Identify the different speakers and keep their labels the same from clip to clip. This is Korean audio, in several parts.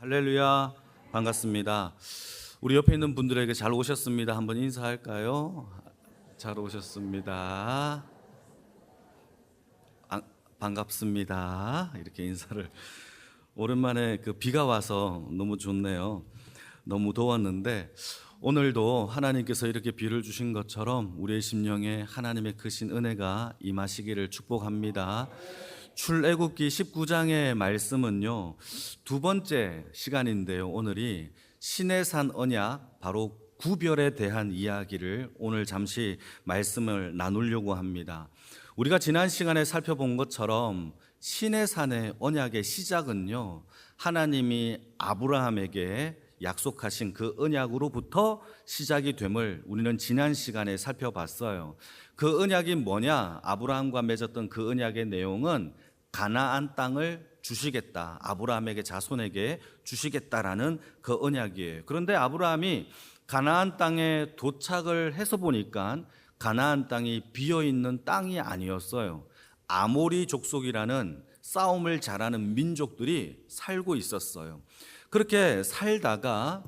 Speaker 1: 할렐루야, 반갑습니다. 우리 옆에 있는 분들에게 잘 오셨습니다. 한번 인사할까요? 잘 오셨습니다. 반갑습니다. 이렇게 인사를. 오랜만에 비가 와서 너무 좋네요. 너무 더웠는데 오늘도 하나님께서 이렇게 비를 주신 것처럼 우리의 심령에 하나님의 크신 은혜가 임하시기를 축복합니다. 출애굽기 19장의 말씀은요, 두 번째 시간인데요, 오늘이 시내산 언약, 바로 구별에 대한 이야기를 오늘 잠시 말씀을 나누려고 합니다. 우리가 지난 시간에 살펴본 것처럼 시내산의 언약의 시작은요, 하나님이 아브라함에게 약속하신 그 언약으로부터 시작이 됨을 우리는 지난 시간에 살펴봤어요. 그 언약이 뭐냐? 아브라함과 맺었던 그 언약의 내용은 가나안 땅을 주시겠다, 아브라함에게 자손에게 주시겠다라는 그 언약이에요. 그런데 아브라함이 가나안 땅에 도착을 해서 보니까 가나안 땅이 비어있는 땅이 아니었어요. 아모리 족속이라는 싸움을 잘하는 민족들이 살고 있었어요. 그렇게 살다가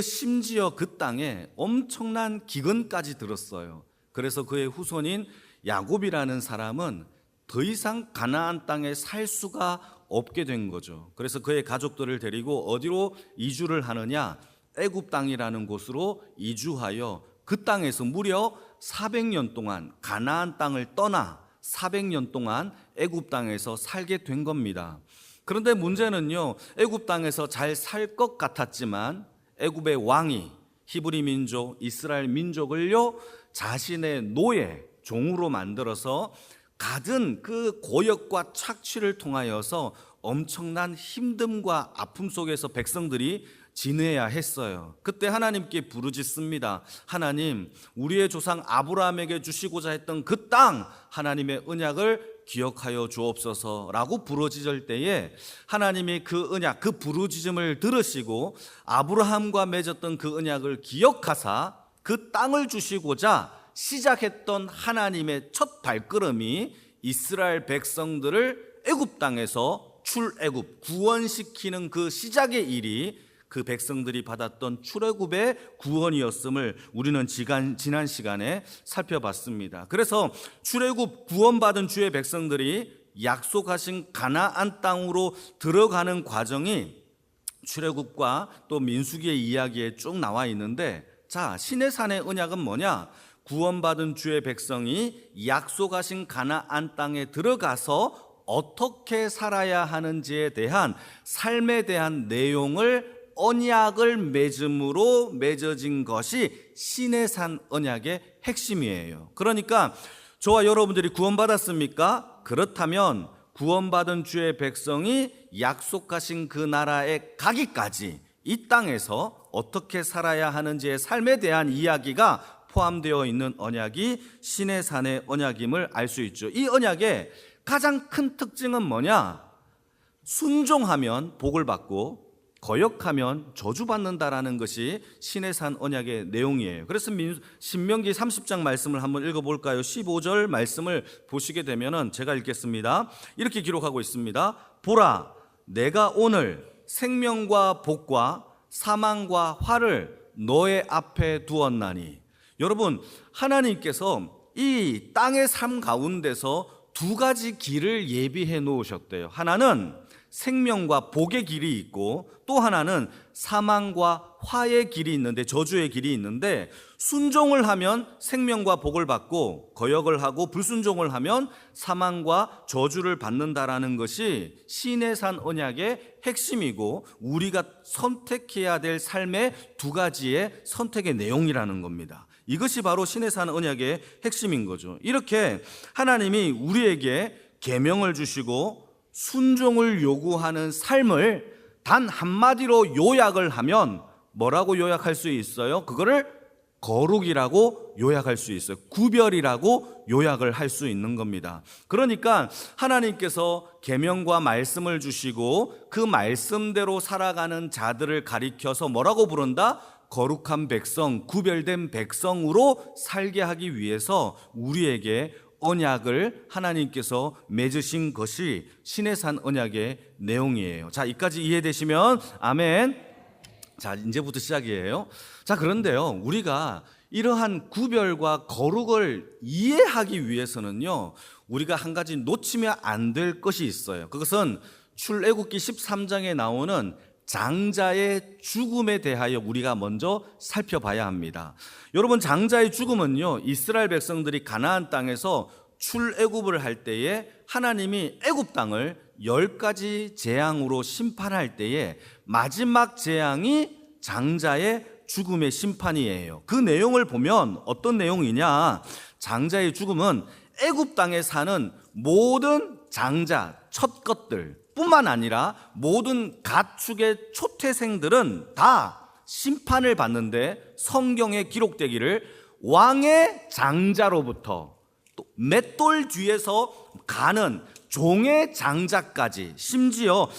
Speaker 1: 심지어 그 땅에 엄청난 기근까지 들었어요. 그래서 그의 후손인 야곱이라는 사람은 더 이상 가나안 땅에 살 수가 없게 된 거죠. 그래서 그의 가족들을 데리고 어디로 이주를 하느냐? 애굽 땅이라는 곳으로 이주하여 그 땅에서 무려 400년 동안 가나안 땅을 떠나 400년 동안 애굽 땅에서 살게 된 겁니다. 그런데 문제는요, 애굽 땅에서 잘 살 것 같았지만 애굽의 왕이 히브리 민족, 이스라엘 민족을요 자신의 노예, 종으로 만들어서 갖은 그 고역과 착취를 통하여서 엄청난 힘듦과 아픔 속에서 백성들이 지내야 했어요. 그때 하나님께 부르짖습니다. 하나님, 우리의 조상 아브라함에게 주시고자 했던 그 땅, 하나님의 언약을 기억하여 주옵소서라고 부르짖을 때에 하나님이 그 언약, 그 부르짖음을 들으시고 아브라함과 맺었던 그 언약을 기억하사 그 땅을 주시고자 시작했던 하나님의 첫 발걸음이 이스라엘 백성들을 애굽 땅에서 출애굽, 구원시키는 그 시작의 일이 그 백성들이 받았던 출애굽의 구원이었음을 우리는 지난 시간에 살펴봤습니다. 그래서 출애굽 구원받은 주의 백성들이 약속하신 가나안 땅으로 들어가는 과정이 출애굽과 또 민수기의 이야기에 쭉 나와 있는데, 자, 시내산의 언약은 뭐냐? 구원받은 주의 백성이 약속하신 가나안 땅에 들어가서 어떻게 살아야 하는지에 대한 삶에 대한 내용을 언약을 맺음으로 맺어진 것이 시내산 언약의 핵심이에요. 그러니까 저와 여러분들이 구원받았습니까? 그렇다면 구원받은 주의 백성이 약속하신 그 나라에 가기까지 이 땅에서 어떻게 살아야 하는지의 삶에 대한 이야기가 포함되어 있는 언약이 시내산의 언약임을 알 수 있죠. 이 언약의 가장 큰 특징은 뭐냐? 순종하면 복을 받고 거역하면 저주받는다라는 것이 시내산 언약의 내용이에요. 그래서 신명기 30장 말씀을 한번 읽어볼까요? 15절 말씀을 보시게 되면 제가 읽겠습니다. 이렇게 기록하고 있습니다. 보라, 내가 오늘 생명과 복과 사망과 화를 너의 앞에 두었나니. 여러분, 하나님께서 이 땅의 삶 가운데서 두 가지 길을 예비해 놓으셨대요. 하나는 생명과 복의 길이 있고 또 하나는 사망과 화의 길이 있는데, 저주의 길이 있는데, 순종을 하면 생명과 복을 받고 거역을 하고 불순종을 하면 사망과 저주를 받는다라는 것이 시내산 언약의 핵심이고 우리가 선택해야 될 삶의 두 가지의 선택의 내용이라는 겁니다. 이것이 바로 시내산 언약의 핵심인 거죠. 이렇게 하나님이 우리에게 계명을 주시고 순종을 요구하는 삶을 단 한마디로 요약을 하면 뭐라고 요약할 수 있어요? 그거를 거룩이라고 요약할 수 있어요. 구별이라고 요약을 할 수 있는 겁니다. 그러니까 하나님께서 계명과 말씀을 주시고 그 말씀대로 살아가는 자들을 가리켜서 뭐라고 부른다? 거룩한 백성, 구별된 백성으로 살게 하기 위해서 우리에게 언약을 하나님께서 맺으신 것이 시내산 언약의 내용이에요. 자, 이까지 이해되시면 아멘. 자, 이제부터 시작이에요. 자, 그런데요, 우리가 이러한 구별과 거룩을 이해하기 위해서는요, 우리가 한 가지 놓치면 안 될 것이 있어요. 그것은 출애굽기 13장에 나오는 장자의 죽음에 대하여 우리가 먼저 살펴봐야 합니다. 여러분, 장자의 죽음은요, 이스라엘 백성들이 가나안 땅에서 출애굽을 할 때에 하나님이 애굽 땅을 10가지 재앙으로 심판할 때에 마지막 재앙이 장자의 죽음의 심판이에요. 그 내용을 보면 어떤 내용이냐? 장자의 죽음은 애굽 땅에 사는 모든 장자, 첫 것들 뿐만 아니라 모든 가축의 초태생들은 다 심판을 받는데 성경에 기록되기를 왕의 장자로부터 또 맷돌 뒤에서 가는 종의 장자까지, 심지어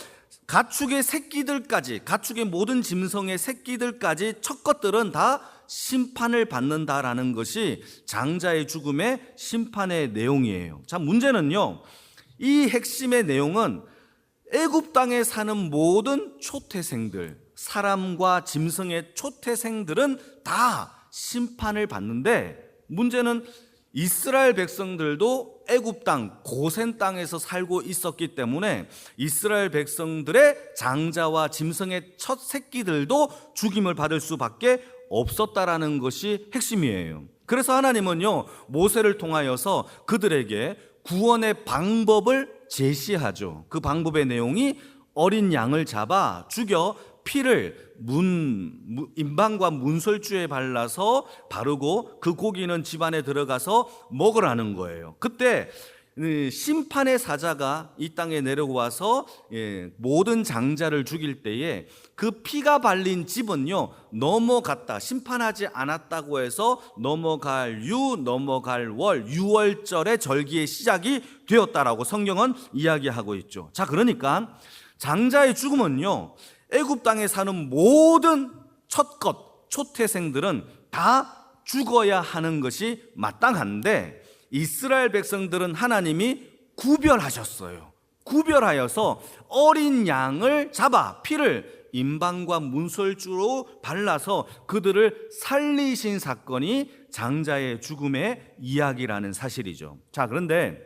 Speaker 1: 가축의 새끼들까지, 가축의 모든 짐승의 새끼들까지 첫 것들은 다 심판을 받는다라는 것이 장자의 죽음의 심판의 내용이에요. 자, 문제는요, 이 핵심의 내용은 애굽 땅에 사는 모든 초태생들, 사람과 짐승의 초태생들은 다 심판을 받는데, 문제는 이스라엘 백성들도 애굽 땅, 고센 땅에서 살고 있었기 때문에 이스라엘 백성들의 장자와 짐승의 첫 새끼들도 죽임을 받을 수밖에 없었다라는 것이 핵심이에요. 그래서 하나님은요, 모세를 통하여서 그들에게 구원의 방법을 제시하죠. 그 방법의 내용이 어린 양을 잡아 죽여 피를 임방과 문설주에 발라서 바르고 그 고기는 집안에 들어가서 먹으라는 거예요. 그때 심판의 사자가 이 땅에 내려와서 모든 장자를 죽일 때에 그 피가 발린 집은요, 넘어갔다, 심판하지 않았다고 해서 넘어갈 월, 유월절의 절기의 시작이 되었다라고 성경은 이야기하고 있죠. 자, 그러니까 장자의 죽음은요, 애굽 땅에 사는 모든 첫것, 초태생들은 다 죽어야 하는 것이 마땅한데, 이스라엘 백성들은 하나님이 구별하셨어요. 구별하여서 어린 양을 잡아 피를 임방과 문설주로 발라서 그들을 살리신 사건이 장자의 죽음의 이야기라는 사실이죠. 자, 그런데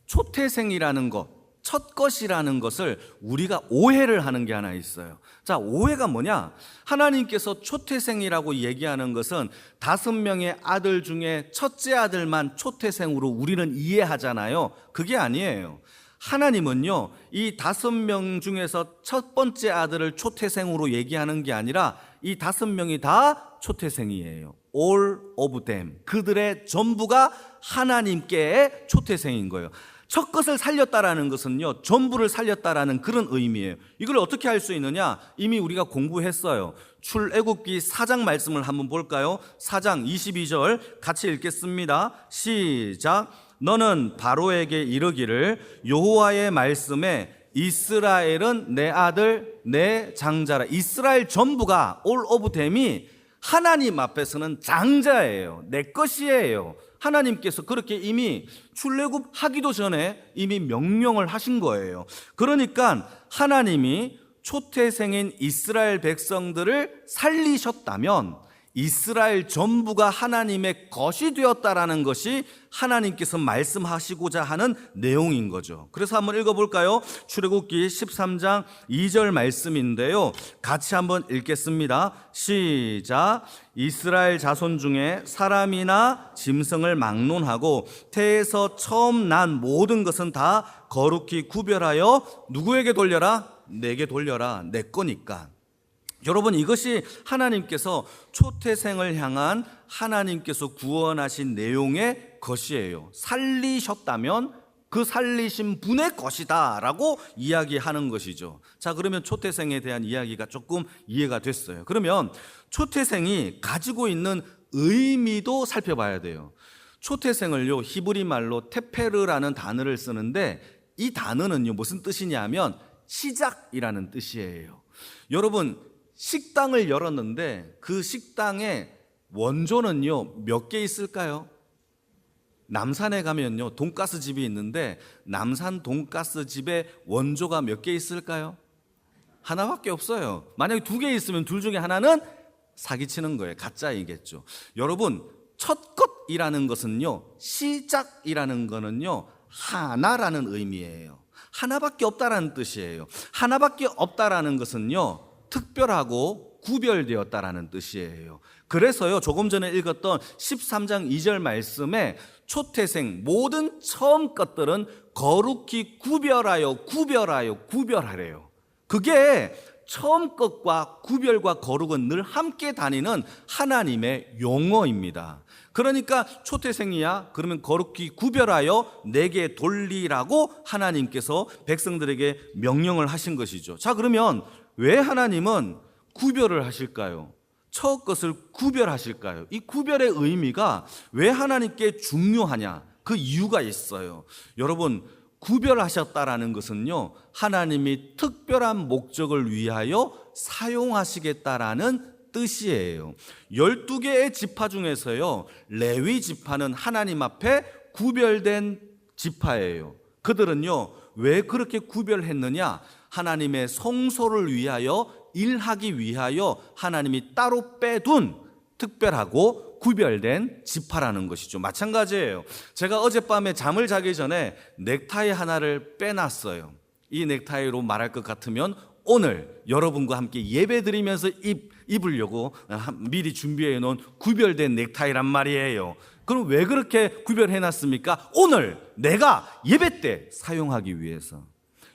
Speaker 1: 초태생이라는 것, 첫 것이라는 것을 우리가 오해를 하는 게 하나 있어요. 자, 오해가 뭐냐? 하나님께서 초태생이라고 얘기하는 것은 5명의 아들 중에 첫째 아들만 초태생으로 우리는 이해하잖아요. 그게 아니에요. 하나님은요, 이 5명 중에서 첫 번째 아들을 초태생으로 얘기하는 게 아니라 이 5명이 다 초태생이에요. All of them. 그들의 전부가 하나님께의 초태생인 거예요. 첫 것을 살렸다라는 것은요, 전부를 살렸다라는 그런 의미예요. 이걸 어떻게 할 수 있느냐? 이미 우리가 공부했어요. 출애굽기 4장 말씀을 한번 볼까요? 4장 22절 같이 읽겠습니다. 시작. 너는 바로에게 이르기를 여호와의 말씀에 이스라엘은 내 아들 내 장자라. 이스라엘 전부가 all of them이 하나님 앞에서는 장자예요. 내 것이에요. 하나님께서 그렇게 이미 출애굽하기도 전에 이미 명령을 하신 거예요. 그러니까 하나님이 초태생인 이스라엘 백성들을 살리셨다면 이스라엘 전부가 하나님의 것이 되었다라는 것이 하나님께서 말씀하시고자 하는 내용인 거죠. 그래서 한번 읽어볼까요? 출애굽기 13장 2절 말씀인데요, 같이 한번 읽겠습니다. 시작. 이스라엘 자손 중에 사람이나 짐승을 막론하고 태에서 처음 난 모든 것은 다 거룩히 구별하여 누구에게 돌려라? 내게 돌려라. 내 거니까. 여러분, 이것이 하나님께서 초태생을 향한 하나님께서 구원하신 내용의 것이에요. 살리셨다면 그 살리신 분의 것이다 라고 이야기하는 것이죠. 자, 그러면 초태생에 대한 이야기가 조금 이해가 됐어요. 그러면 초태생이 가지고 있는 의미도 살펴봐야 돼요. 초태생을요, 히브리 말로 테페르라는 단어를 쓰는데 이 단어는요, 무슨 뜻이냐면 시작이라는 뜻이에요. 여러분, 식당을 열었는데 그 식당에 원조는요, 몇 개 있을까요? 남산에 가면요, 돈가스 집이 있는데 남산 돈가스 집에 원조가 몇 개 있을까요? 하나밖에 없어요. 만약에 2개 있으면 둘 중에 하나는 사기치는 거예요. 가짜이겠죠. 여러분, 첫 것이라는 것은요, 시작이라는 거는요, 하나라는 의미예요. 하나밖에 없다라는 뜻이에요. 하나밖에 없다라는 것은요, 특별하고 구별되었다라는 뜻이에요. 그래서요, 조금 전에 읽었던 13장 2절 말씀에 초태생 모든 처음 것들은 거룩히 구별하여 구별하래요. 그게 처음 것과 구별과 거룩은 늘 함께 다니는 하나님의 용어입니다. 그러니까 초태생이야, 그러면 거룩히 구별하여 내게 돌리라고 하나님께서 백성들에게 명령을 하신 것이죠. 자, 그러면 왜 하나님은 구별을 하실까요? 첫 것을 구별하실까요? 이 구별의 의미가 왜 하나님께 중요하냐? 그 이유가 있어요. 여러분, 구별하셨다라는 것은요, 하나님이 특별한 목적을 위하여 사용하시겠다라는 뜻이에요. 12개의 지파 중에서요, 레위 지파는 하나님 앞에 구별된 지파예요. 그들은요, 왜 그렇게 구별했느냐? 하나님의 성소를 위하여 일하기 위하여 하나님이 따로 빼둔 특별하고 구별된 지파라는 것이죠. 마찬가지예요. 제가 어젯밤에 잠을 자기 전에 넥타이 하나를 빼놨어요. 이 넥타이로 말할 것 같으면 오늘 여러분과 함께 예배 드리면서 입으려고 미리 준비해 놓은 구별된 넥타이란 말이에요. 그럼 왜 그렇게 구별해놨습니까? 오늘 내가 예배 때 사용하기 위해서.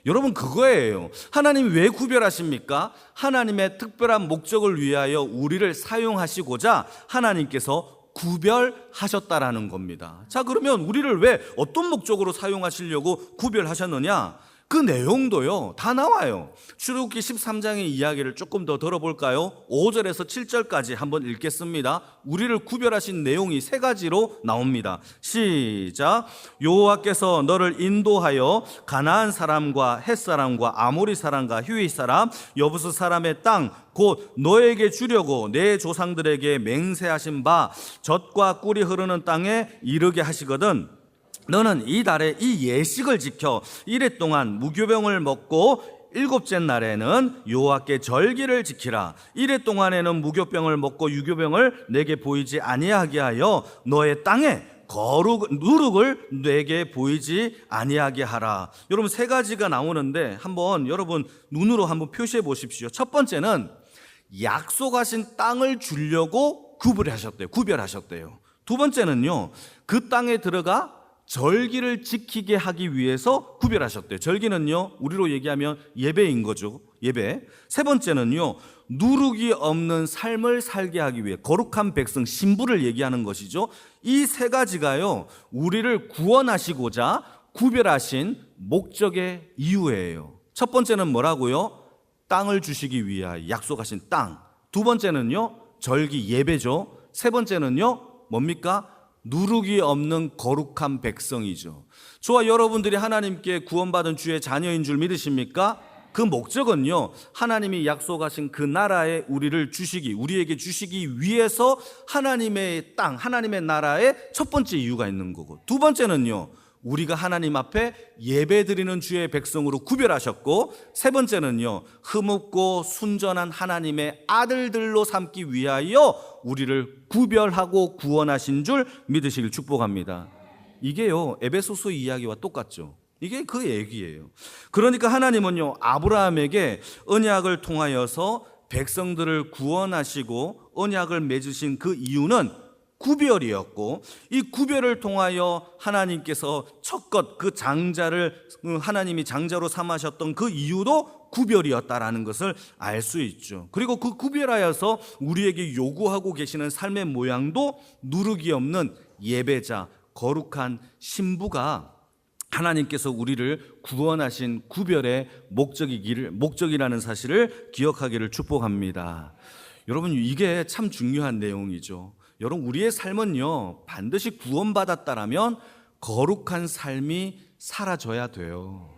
Speaker 1: 여러분, 그거예요. 하나님이 왜 구별하십니까? 하나님의 특별한 목적을 위하여 우리를 사용하시고자 하나님께서 구별하셨다라는 겁니다. 자, 그러면 우리를 왜 어떤 목적으로 사용하시려고 구별하셨느냐? 그 내용도요, 다 나와요. 출애굽기 13장의 이야기를 조금 더 들어볼까요? 5절에서 7절까지 한번 읽겠습니다. 우리를 구별하신 내용이 3가지로 나옵니다. 시작. 여호와께서 너를 인도하여 가나안 사람과 헷 사람과 아모리 사람과 히윗 사람, 여부스 사람의 땅 곧 너에게 주려고 내 조상들에게 맹세하신 바 젖과 꿀이 흐르는 땅에 이르게 하시거든. 너는 이 달에 이 예식을 지켜 이래 동안 무교병을 먹고 7째 날에는 여호와께 절기를 지키라. 이래 동안에는 무교병을 먹고 유교병을 내게 보이지 아니하게 하여 너의 땅에 누룩을 내게 보이지 아니하게 하라. 여러분, 3가지가 나오는데 한번 여러분 눈으로 한번 표시해 보십시오. 첫 번째는 약속하신 땅을 주려고 구별하셨대요. 두 번째는요, 그 땅에 들어가 절기를 지키게 하기 위해서 구별하셨대요. 절기는요, 우리로 얘기하면 예배인 거죠. 예배. 세 번째는요, 누룩이 없는 삶을 살게 하기 위해 거룩한 백성, 신부를 얘기하는 것이죠. 이 3가지가요, 우리를 구원하시고자 구별하신 목적의 이유예요. 첫 번째는 뭐라고요? 땅을 주시기 위하여 약속하신 땅. 두 번째는요, 절기 예배죠. 세 번째는요, 뭡니까? 누룩이 없는 거룩한 백성이죠. 저와 여러분들이 하나님께 구원받은 주의 자녀인 줄 믿으십니까? 그 목적은요, 하나님이 약속하신 그 나라에 우리에게 주시기 위해서 하나님의 땅, 하나님의 나라의 첫 번째 이유가 있는 거고, 두 번째는요, 우리가 하나님 앞에 예배드리는 주의 백성으로 구별하셨고, 세 번째는요, 흠없고 순전한 하나님의 아들들로 삼기 위하여 우리를 구별하고 구원하신 줄 믿으시길 축복합니다. 이게요, 에베소서 이야기와 똑같죠. 이게 그 얘기예요. 그러니까 하나님은요, 아브라함에게 언약을 통하여서 백성들을 구원하시고 언약을 맺으신 그 이유는 구별이었고, 이 구별을 통하여 하나님께서 첫것 그 장자를 하나님이 장자로 삼으셨던 그 이유도 구별이었다라는 것을 알 수 있죠. 그리고 그 구별하여서 우리에게 요구하고 계시는 삶의 모양도 누룩이 없는 예배자, 거룩한 신부가 하나님께서 우리를 구원하신 구별의 목적이라는 사실을 기억하기를 축복합니다. 여러분, 이게 참 중요한 내용이죠. 여러분, 우리의 삶은요, 반드시 구원받았다라면 거룩한 삶이 사라져야 돼요.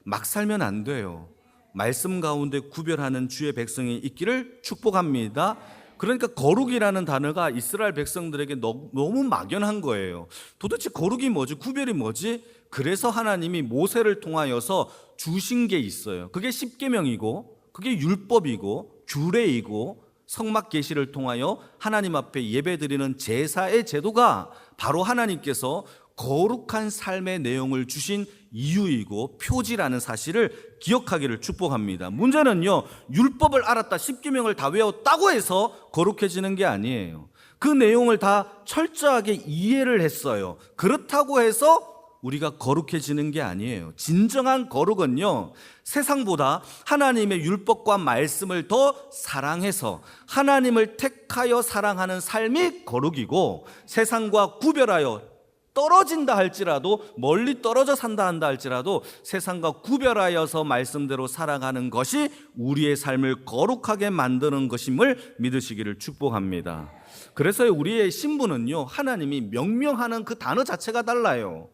Speaker 1: 막 살면 안 돼요. 말씀 가운데 구별하는 주의 백성이 있기를 축복합니다. 그러니까 거룩이라는 단어가 이스라엘 백성들에게 너무 막연한 거예요. 도대체 거룩이 뭐지? 구별이 뭐지? 그래서 하나님이 모세를 통하여서 주신 게 있어요. 그게 십계명이고, 그게 율법이고, 규례이고, 성막 계시를 통하여 하나님 앞에 예배드리는 제사의 제도가 바로 하나님께서 거룩한 삶의 내용을 주신 이유이고 표지라는 사실을 기억하기를 축복합니다. 문제는요, 율법을 알았다, 십계명을 다 외웠다고 해서 거룩해지는 게 아니에요. 그 내용을 다 철저하게 이해를 했어요. 그렇다고 해서 우리가 거룩해지는 게 아니에요. 진정한 거룩은요, 세상보다 하나님의 율법과 말씀을 더 사랑해서 하나님을 택하여 사랑하는 삶이 거룩이고, 세상과 구별하여 떨어진다 할지라도, 멀리 떨어져 산다 한다 할지라도 세상과 구별하여서 말씀대로 살아가는 것이 우리의 삶을 거룩하게 만드는 것임을 믿으시기를 축복합니다. 그래서 우리의 신분은요, 하나님이 명명하는 그 단어 자체가 달라요.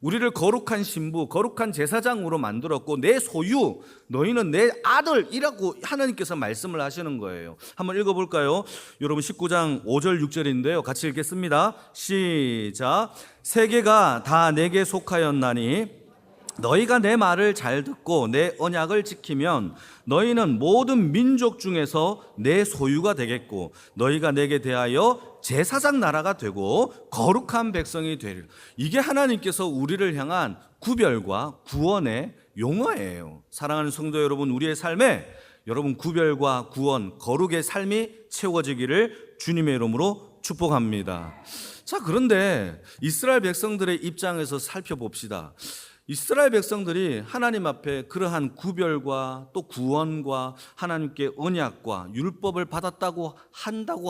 Speaker 1: 우리를 거룩한 신부, 거룩한 제사장으로 만들었고 내 소유, 너희는 내 아들이라고 하나님께서 말씀을 하시는 거예요. 한번 읽어볼까요? 여러분 19장 5절 6절인데요 같이 읽겠습니다. 시작. 세계가 다 내게 속하였나니 너희가 내 말을 잘 듣고 내 언약을 지키면 너희는 모든 민족 중에서 내 소유가 되겠고 너희가 내게 대하여 제사장 나라가 되고 거룩한 백성이 되리라. 이게 하나님께서 우리를 향한 구별과 구원의 용어예요. 사랑하는 성도 여러분, 우리의 삶에 여러분 구별과 구원, 거룩의 삶이 채워지기를 주님의 이름으로 축복합니다. 자, 그런데 이스라엘 백성들의 입장에서 살펴봅시다. 이스라엘 백성들이 하나님 앞에 그러한 구별과 또 구원과 하나님께 언약과 율법을 받았다고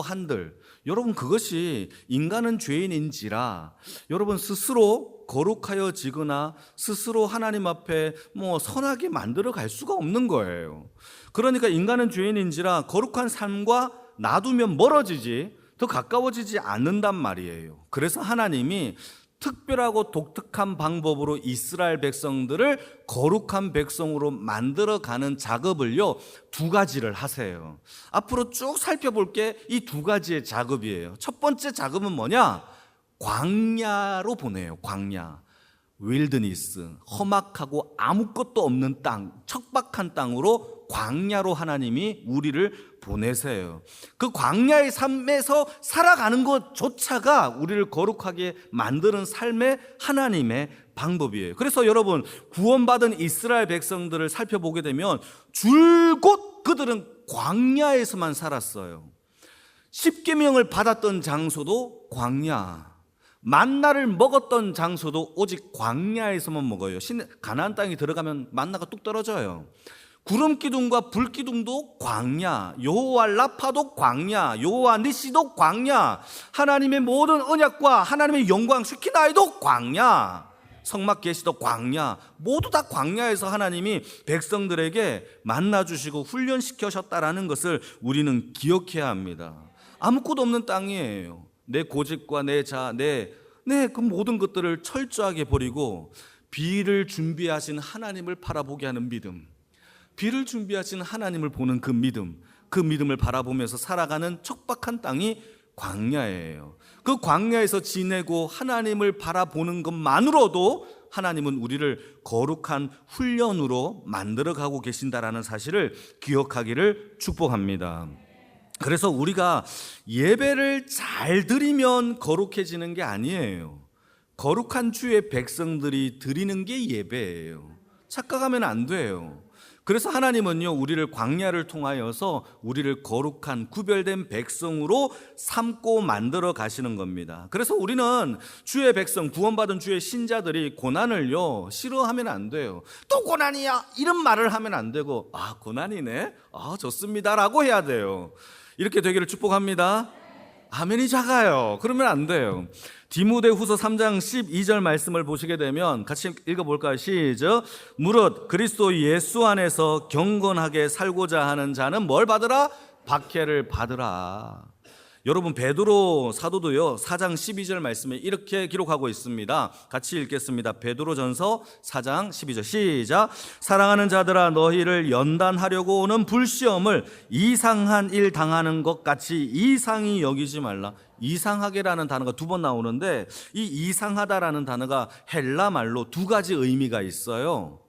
Speaker 1: 한들 여러분, 그것이 인간은 죄인인지라 여러분 스스로 거룩하여지거나 스스로 하나님 앞에 선하게 만들어 갈 수가 없는 거예요. 그러니까 인간은 죄인인지라 거룩한 삶과 놔두면 멀어지지 더 가까워지지 않는단 말이에요. 그래서 하나님이 특별하고 독특한 방법으로 이스라엘 백성들을 거룩한 백성으로 만들어가는 작업을요, 두 가지를 하세요. 앞으로 쭉 살펴볼 게 이 두 가지의 작업이에요. 첫 번째 작업은 뭐냐? 광야로 보내요. 광야, 윌드니스, 험악하고 아무것도 없는 땅, 척박한 땅으로 광야로 하나님이 우리를 보내세요. 그 광야의 삶에서 살아가는 것조차가 우리를 거룩하게 만드는 삶의 하나님의 방법이에요. 그래서 여러분, 구원받은 이스라엘 백성들을 살펴보게 되면 줄곧 그들은 광야에서만 살았어요. 십계명을 받았던 장소도 광야, 만나를 먹었던 장소도 오직 광야에서만 먹어요. 가나안 땅에 들어가면 만나가 뚝 떨어져요. 구름 기둥과 불 기둥도 광야, 여호와 라파도 광야, 여호와 니시도 광야, 하나님의 모든 언약과 하나님의 영광 슈키나이도 광야, 성막 계시도 광야, 모두 다 광야에서 하나님이 백성들에게 만나주시고 훈련시키셨다라는 것을 우리는 기억해야 합니다. 아무것도 없는 땅이에요. 내 고집과 내 자, 그 모든 것들을 철저하게 버리고 비를 준비하신 하나님을 바라보게 하는 믿음, 비를 준비하신 하나님을 보는 그 믿음을 바라보면서 살아가는 척박한 땅이 광야예요. 그 광야에서 지내고 하나님을 바라보는 것만으로도 하나님은 우리를 거룩한 훈련으로 만들어가고 계신다라는 사실을 기억하기를 축복합니다. 그래서 우리가 예배를 잘 드리면 거룩해지는 게 아니에요. 거룩한 주의 백성들이 드리는 게 예배예요. 착각하면 안 돼요. 그래서 하나님은요, 우리를 광야를 통하여서 우리를 거룩한 구별된 백성으로 삼고 만들어 가시는 겁니다. 그래서 우리는 주의 백성, 구원받은 주의 신자들이 고난을요 싫어하면 안 돼요. 또 고난이야 이런 말을 하면 안 되고, 고난이네, 좋습니다라고 해야 돼요. 이렇게 되기를 축복합니다. 아멘이 작아요. 그러면 안 돼요. 디모데후서 3장 12절 말씀을 보시게 되면 같이 읽어볼까요? 시작. 무릇 그리스도 예수 안에서 경건하게 살고자 하는 자는 뭘 받으라? 박해를 받으라. 여러분 베드로 사도도요 4장 12절 말씀에 이렇게 기록하고 있습니다. 같이 읽겠습니다. 베드로전서 4장 12절 시작. 사랑하는 자들아 너희를 연단하려고 오는 불시험을 이상한 일 당하는 것 같이 이상히 여기지 말라. 이상하게라는 단어가 2번 나오는데 이 이상하다라는 단어가 헬라 말로 2가지 의미가 있어요.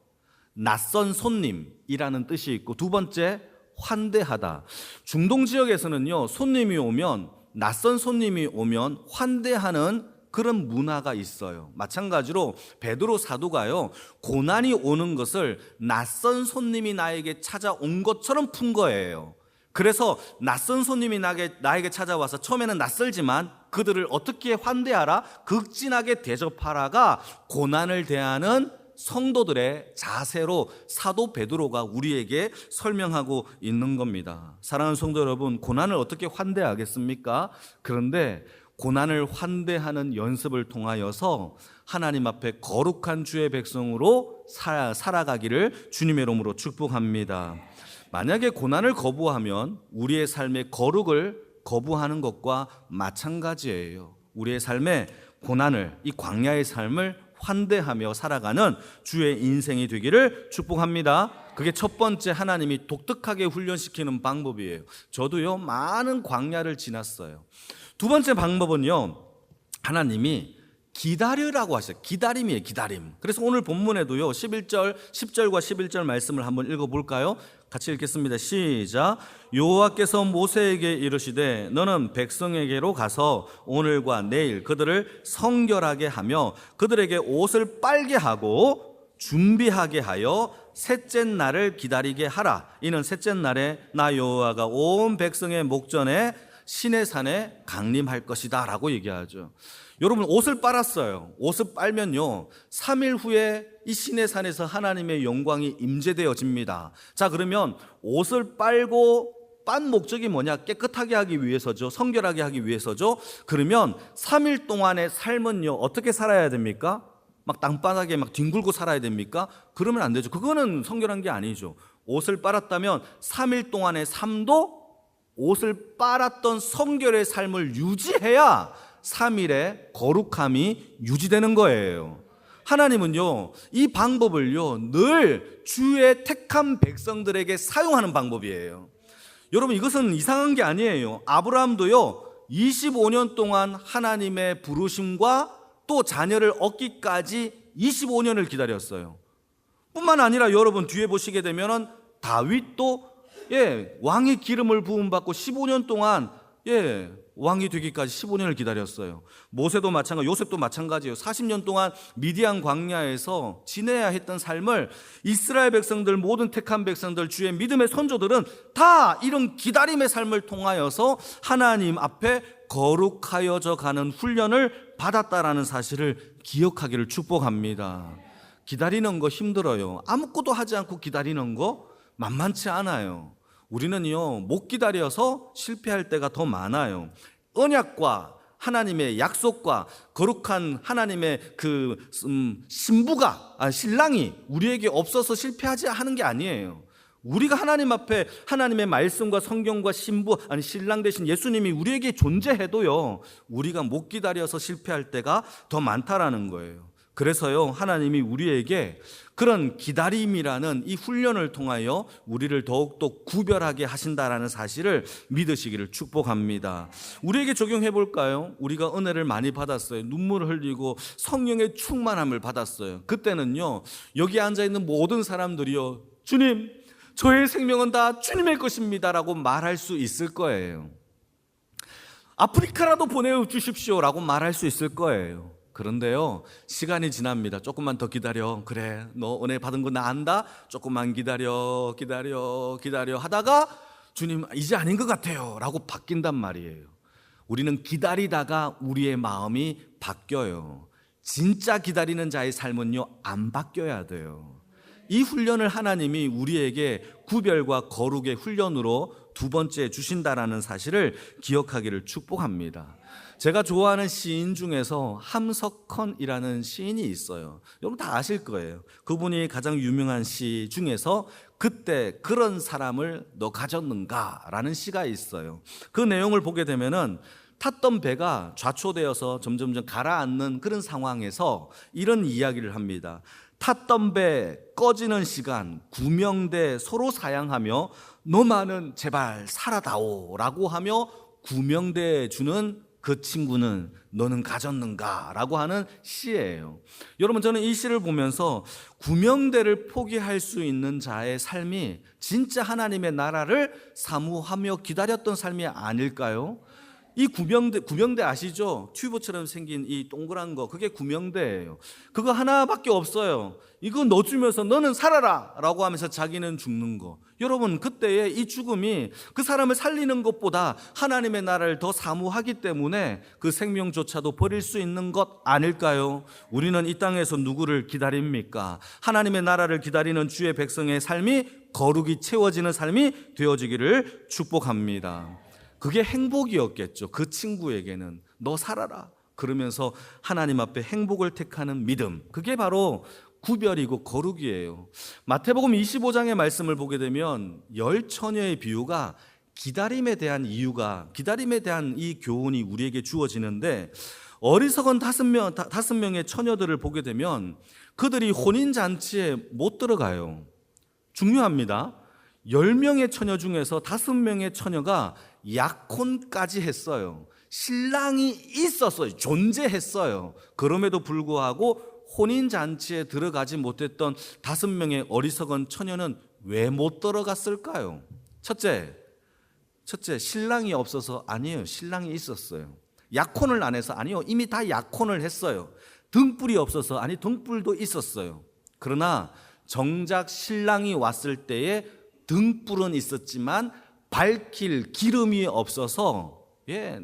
Speaker 1: 낯선 손님이라는 뜻이 있고, 두 번째 환대하다. 중동 지역에서는요, 손님이 오면, 낯선 손님이 오면 환대하는 그런 문화가 있어요. 마찬가지로 베드로 사도가요, 고난이 오는 것을 낯선 손님이 나에게 찾아온 것처럼 푼 거예요. 그래서 낯선 손님이 나에게 찾아와서 처음에는 낯설지만 그들을 어떻게 환대하라, 극진하게 대접하라가 고난을 대하는 성도들의 자세로 사도 베드로가 우리에게 설명하고 있는 겁니다. 사랑하는 성도 여러분, 고난을 어떻게 환대하겠습니까? 그런데 고난을 환대하는 연습을 통하여서 하나님 앞에 거룩한 주의 백성으로 살아가기를 주님의 이름으로 축복합니다. 만약에 고난을 거부하면 우리의 삶의 거룩을 거부하는 것과 마찬가지예요. 우리의 삶의 고난을, 이 광야의 삶을 환대하며 살아가는 주의 인생이 되기를 축복합니다. 그게 첫 번째, 하나님이 독특하게 훈련시키는 방법이에요. 저도요 많은 광야를 지났어요. 두 번째 방법은요, 하나님이 기다리라고 하셔요. 기다림이에요, 기다림. 그래서 오늘 본문에도요 10절과 11절 말씀을 한번 읽어볼까요? 같이 읽겠습니다. 시작. 여호와께서 모세에게 이르시되 너는 백성에게로 가서 오늘과 내일 그들을 성결하게 하며 그들에게 옷을 빨게 하고 준비하게 하여 셋째 날을 기다리게 하라. 이는 셋째 날에 나 여호와가 온 백성의 목전에 시내산에 강림할 것이다 라고 얘기하죠. 여러분, 옷을 빨았어요. 옷을 빨면요 3일 후에 이 시내산에서 하나님의 영광이 임재되어집니다. 자, 그러면 옷을 빨고 빤 목적이 뭐냐? 깨끗하게 하기 위해서죠. 성결하게 하기 위해서죠. 그러면 3일 동안의 삶은요 어떻게 살아야 됩니까? 막 땅바닥에 막 뒹굴고 살아야 됩니까? 그러면 안 되죠. 그거는 성결한 게 아니죠. 옷을 빨았다면 3일 동안의 삶도 옷을 빨았던 성결의 삶을 유지해야 3일의 거룩함이 유지되는 거예요. 하나님은요 이 방법을요 늘 주의 택한 백성들에게 사용하는 방법이에요. 여러분, 이것은 이상한 게 아니에요. 아브라함도요 25년 동안 하나님의 부르심과 또 자녀를 얻기까지 25년을 기다렸어요. 뿐만 아니라 여러분 뒤에 보시게 되면은 다윗도 왕의 기름을 부음받고 15년 동안 왕이 되기까지 15년을 기다렸어요. 모세도 마찬가지, 요셉도 마찬가지예요. 40년 동안 미디안 광야에서 지내야 했던 삶을 이스라엘 백성들, 모든 택한 백성들, 주의 믿음의 선조들은 다 이런 기다림의 삶을 통하여서 하나님 앞에 거룩하여져 가는 훈련을 받았다라는 사실을 기억하기를 축복합니다. 기다리는 거 힘들어요. 아무것도 하지 않고 기다리는 거 만만치 않아요. 우리는요 못 기다려서 실패할 때가 더 많아요. 언약과 하나님의 약속과 거룩한 하나님의 신랑이 우리에게 없어서 실패하지 하는 게 아니에요. 우리가 하나님 앞에 하나님의 말씀과 성경과 신랑 대신 예수님이 우리에게 존재해도요 우리가 못 기다려서 실패할 때가 더 많다라는 거예요. 그래서요 하나님이 우리에게 그런 기다림이라는 이 훈련을 통하여 우리를 더욱더 구별하게 하신다라는 사실을 믿으시기를 축복합니다. 우리에게 적용해 볼까요? 우리가 은혜를 많이 받았어요. 눈물을 흘리고 성령의 충만함을 받았어요. 그때는요 여기 앉아있는 모든 사람들이요 주님, 저의 생명은 다 주님의 것입니다 라고 말할 수 있을 거예요. 아프리카라도 보내주십시오 라고 말할 수 있을 거예요. 그런데요 시간이 지납니다. 조금만 더 기다려. 그래, 너 은혜 받은 거 나 안다. 조금만 기다려 하다가 주님 이제 아닌 것 같아요 라고 바뀐단 말이에요. 우리는 기다리다가 우리의 마음이 바뀌어요. 진짜 기다리는 자의 삶은요 안 바뀌어야 돼요. 이 훈련을 하나님이 우리에게 구별과 거룩의 훈련으로 두 번째 주신다라는 사실을 기억하기를 축복합니다. 제가 좋아하는 시인 중에서 함석헌이라는 시인이 있어요. 여러분 다 아실 거예요. 그분이 가장 유명한 시 중에서 그때 그런 사람을 너 가졌는가 라는 시가 있어요. 그 내용을 보게 되면은 탔던 배가 좌초되어서 점점점 가라앉는 그런 상황에서 이런 이야기를 합니다. 탔던 배 꺼지는 시간 구명대 서로 사양하며 너만은 제발 살아다오 라고 하며 구명대에 주는 그 친구는 너는 가졌는가 라고 하는 시예요. 여러분 저는 이 시를 보면서 구명대를 포기할 수 있는 자의 삶이 진짜 하나님의 나라를 사모하며 기다렸던 삶이 아닐까요? 이 구명대 아시죠? 튜브처럼 생긴 이 동그란 거, 그게 구명대예요. 그거 하나밖에 없어요. 이거 넣어주면서 너는 살아라 라고 하면서 자기는 죽는 거. 여러분 그때의 이 죽음이 그 사람을 살리는 것보다 하나님의 나라를 더 사모하기 때문에 그 생명조차도 버릴 수 있는 것 아닐까요? 우리는 이 땅에서 누구를 기다립니까? 하나님의 나라를 기다리는 주의 백성의 삶이 거룩이 채워지는 삶이 되어지기를 축복합니다. 그게 행복이었겠죠. 그 친구에게는 너 살아라 그러면서 하나님 앞에 행복을 택하는 믿음, 그게 바로 구별이고 거룩이에요. 마태복음 25장의 말씀을 보게 되면 10처녀의 비유가 기다림에 대한 이유가, 기다림에 대한 이 교훈이 우리에게 주어지는데, 어리석은 다섯 명의 처녀들을 보게 되면 그들이 혼인잔치에 못 들어가요. 중요합니다. 10명의 처녀 중에서 5명의 처녀가 약혼까지 했어요. 신랑이 있었어요. 존재했어요. 그럼에도 불구하고 혼인잔치에 들어가지 못했던 5명의 어리석은 처녀는 왜 못 들어갔을까요? 첫째, 신랑이 없어서 아니에요. 신랑이 있었어요. 약혼을 안 해서 아니요. 이미 다 약혼을 했어요. 등불이 없어서 아니 등불도 있었어요. 그러나 정작 신랑이 왔을 때에 등불은 있었지만 밝힐 기름이 없어서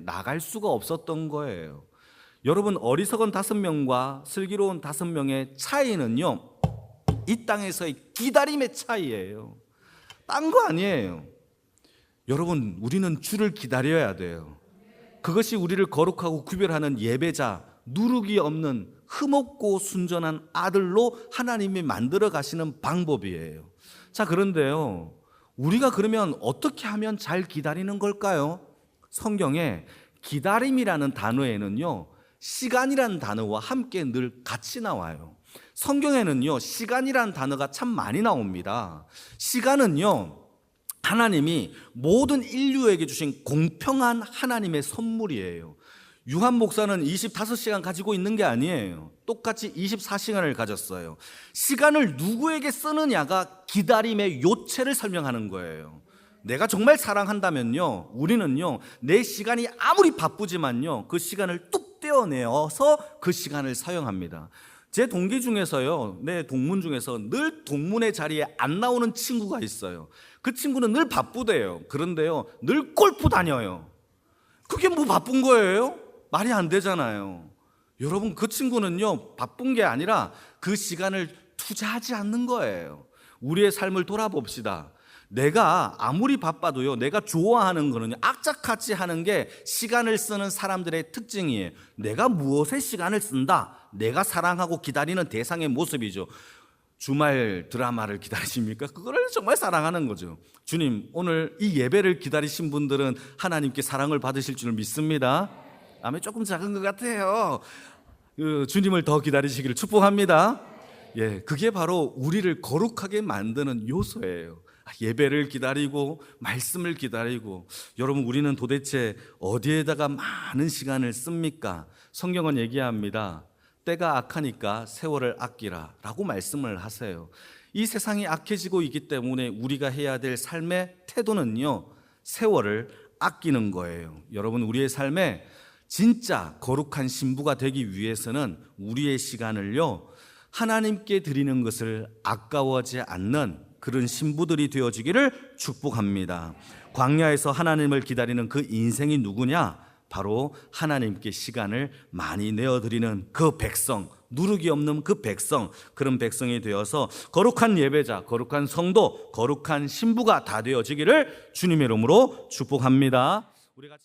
Speaker 1: 나갈 수가 없었던 거예요. 여러분 어리석은 5명과 슬기로운 5명의 차이는요, 이 땅에서의 기다림의 차이예요. 딴 거 아니에요. 여러분 우리는 주를 기다려야 돼요. 그것이 우리를 거룩하고 구별하는 예배자, 누룩이 없는 흠없고 순전한 아들로 하나님이 만들어 가시는 방법이에요. 자, 그런데요, 우리가 그러면 어떻게 하면 잘 기다리는 걸까요? 성경에 기다림이라는 단어에는요, 시간이라는 단어와 함께 늘 같이 나와요. 성경에는요, 시간이라는 단어가 참 많이 나옵니다. 시간은요, 하나님이 모든 인류에게 주신 공평한 하나님의 선물이에요. 유한 목사는 25시간 가지고 있는 게 아니에요. 똑같이 24시간을 가졌어요. 시간을 누구에게 쓰느냐가 기다림의 요체를 설명하는 거예요. 내가 정말 사랑한다면요, 우리는요, 내 시간이 아무리 바쁘지만요, 그 시간을 뚝 떼어내어서 그 시간을 사용합니다. 제 동기 중에서요, 내 동문 중에서 늘 동문의 자리에 안 나오는 친구가 있어요. 그 친구는 늘 바쁘대요. 그런데요, 늘 골프 다녀요. 그게 뭐 바쁜 거예요? 말이 안 되잖아요. 여러분 그 친구는요, 바쁜 게 아니라 그 시간을 투자하지 않는 거예요. 우리의 삶을 돌아봅시다. 내가 아무리 바빠도요, 내가 좋아하는 거는요, 악착같이 하는 게 시간을 쓰는 사람들의 특징이에요. 내가 무엇에 시간을 쓴다? 내가 사랑하고 기다리는 대상의 모습이죠. 주말 드라마를 기다리십니까? 그거를 정말 사랑하는 거죠. 주님, 오늘 이 예배를 기다리신 분들은 하나님께 사랑을 받으실 줄 믿습니다. 아멘. 조금 작은 것 같아요. 주님을 더 기다리시기를 축복합니다. 그게 바로 우리를 거룩하게 만드는 요소예요. 예배를 기다리고 말씀을 기다리고. 여러분 우리는 도대체 어디에다가 많은 시간을 씁니까? 성경은 얘기합니다. 때가 악하니까 세월을 아끼라 라고 말씀을 하세요. 이 세상이 악해지고 있기 때문에 우리가 해야 될 삶의 태도는요, 세월을 아끼는 거예요. 여러분 우리의 삶에 진짜 거룩한 신부가 되기 위해서는 우리의 시간을요, 하나님께 드리는 것을 아까워하지 않는 그런 신부들이 되어지기를 축복합니다. 광야에서 하나님을 기다리는 그 인생이 누구냐? 바로 하나님께 시간을 많이 내어드리는 그 백성, 누룩이 없는 그 백성, 그런 백성이 되어서 거룩한 예배자, 거룩한 성도, 거룩한 신부가 다 되어지기를 주님의 이름으로 축복합니다. 우리 같이